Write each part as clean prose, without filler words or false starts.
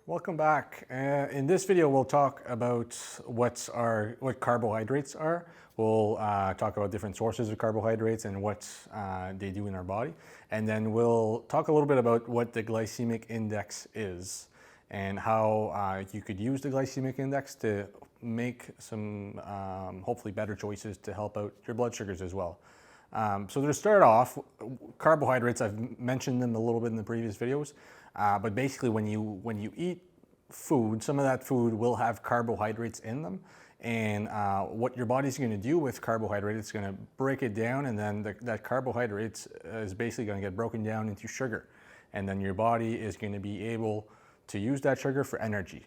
Welcome back. In this video, we'll talk about what carbohydrates are. We'll talk about different sources of carbohydrates and what they do in our body. And then we'll talk a little bit about what the glycemic index is and how you could use the glycemic index to make some hopefully better choices to help out your blood sugars as well. So to start off, carbohydrates, I've mentioned them a little bit in the previous videos. But basically, when you eat food, some of that food will have carbohydrates in them. And what your body's going to do with carbohydrate, it's going to break it down, and then that carbohydrates is basically going to get broken down into sugar. And then your body is going to be able to use that sugar for energy.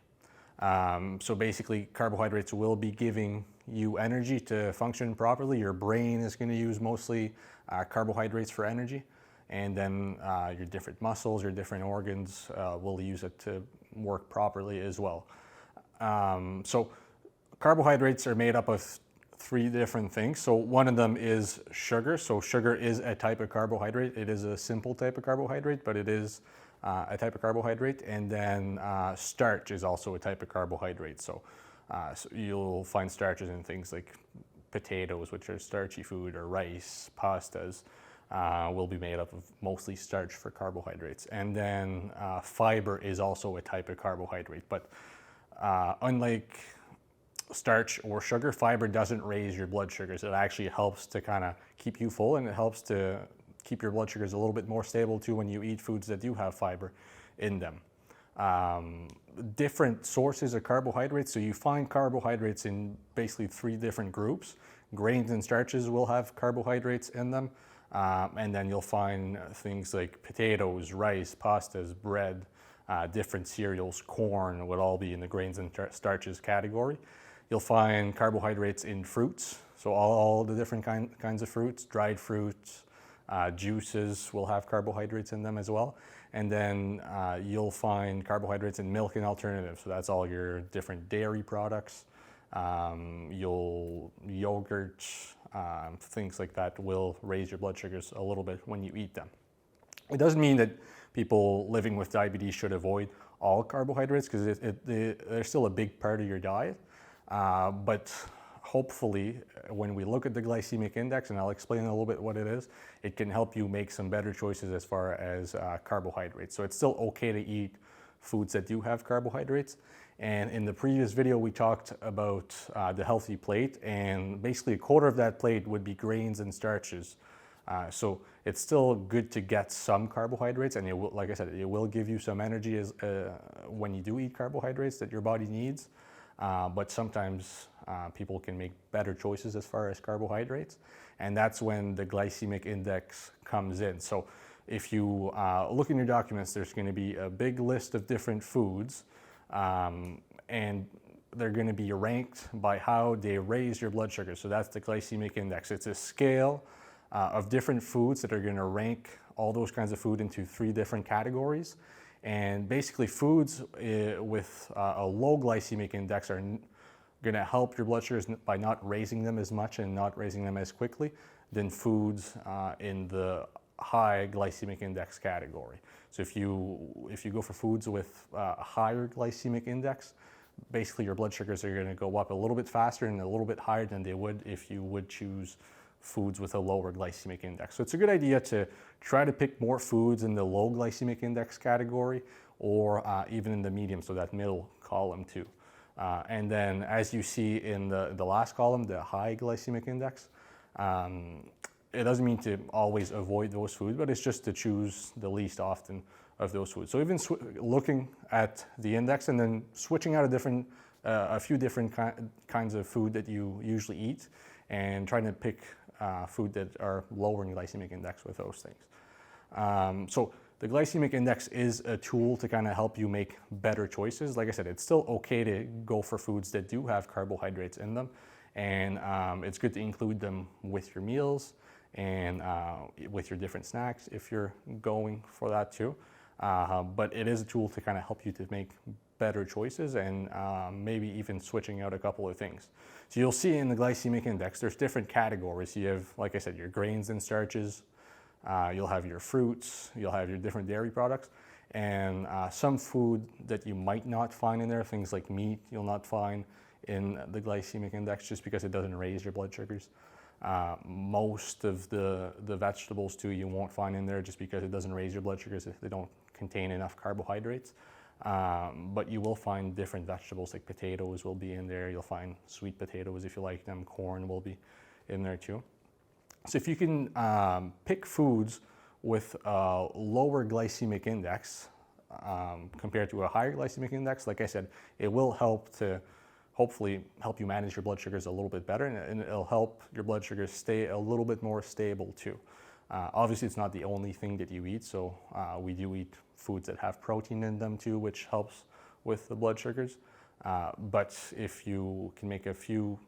So basically, carbohydrates will be giving you energy to function properly. Your brain is going to use mostly carbohydrates for energy. And then your different muscles, your different organs will use it to work properly as well. So carbohydrates are made up of three different things. So one of them is sugar. So sugar is a type of carbohydrate. It is a simple type of carbohydrate, but it is a type of carbohydrate. And then starch is also a type of carbohydrate. So you'll find starches in things like potatoes, which are starchy food, or rice, pastas. Will be made up of mostly starch for carbohydrates. And then fiber is also a type of carbohydrate. But unlike starch or sugar, fiber doesn't raise your blood sugars. It actually helps to kind of keep you full, and it helps to keep your blood sugars a little bit more stable too when you eat foods that do have fiber in them. Different sources of carbohydrates. So you find carbohydrates in basically three different groups. Grains and starches will have carbohydrates in them. And then you'll find things like potatoes, rice, pastas, bread, different cereals, corn would all be in the grains and starches category. You'll find carbohydrates in fruits, so all the different kinds of fruits, dried fruits, juices will have carbohydrates in them as well. And then you'll find carbohydrates in milk and alternatives, so that's all your different dairy products. Yogurt, things like that will raise your blood sugars a little bit when you eat them. It doesn't mean that people living with diabetes should avoid all carbohydrates, because they're still a big part of your diet. But hopefully, when we look at the glycemic index, and I'll explain a little bit what it is, it can help you make some better choices as far as carbohydrates. So it's still okay to eat foods that do have carbohydrates. And in the previous video, we talked about the healthy plate, and basically a quarter of that plate would be grains and starches. So it's still good to get some carbohydrates, and it will, like I said, it will give you some energy when you do eat carbohydrates that your body needs. But sometimes people can make better choices as far as carbohydrates, and that's when the glycemic index comes in. So if you look in your documents, there's going to be a big list of different foods. And they're going to be ranked by how they raise your blood sugar. So that's the glycemic index. It's a scale of different foods that are going to rank all those kinds of food into three different categories. And basically foods with a low glycemic index are going to help your blood sugars by not raising them as much and not raising them as quickly than foods in the high glycemic index category. So if you go for foods with a higher glycemic index, basically your blood sugars are going to go up a little bit faster and a little bit higher than they would if you would choose foods with a lower glycemic index. So it's a good idea to try to pick more foods in the low glycemic index category, or even in the medium, so that middle column too. And then as you see in the last column, the high glycemic index, it doesn't mean to always avoid those foods, but it's just to choose the least often of those foods. So even looking at the index and then switching out a few different kinds of food that you usually eat, and trying to pick food that are lower in glycemic index with those things. So the glycemic index is a tool to kind of help you make better choices. Like I said, it's still okay to go for foods that do have carbohydrates in them, and it's good to include them with your meals and with your different snacks if you're going for that too. But it is a tool to kind of help you to make better choices, and maybe even switching out a couple of things. So you'll see in the glycemic index, there's different categories. You have, like I said, your grains and starches, you'll have your fruits, you'll have your different dairy products, And some food that you might not find in there, things like meat, you'll not find in the glycemic index just because it doesn't raise your blood sugars. Most of the vegetables too you won't find in there just because it doesn't raise your blood sugars if they don't contain enough carbohydrates. But you will find different vegetables, like potatoes will be in there. You'll find sweet potatoes if you like them. Corn will be in there too. So if you can pick foods with a lower glycemic index compared to a higher glycemic index, like I said, it will help to hopefully help you manage your blood sugars a little bit better, and it'll help your blood sugars stay a little bit more stable too. Obviously, it's not the only thing that you eat, so we do eat foods that have protein in them too, which helps with the blood sugars. But if you can make a few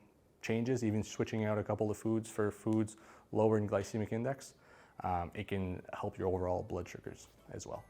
changes, even switching out a couple of foods for foods lower in glycemic index, it can help your overall blood sugars as well.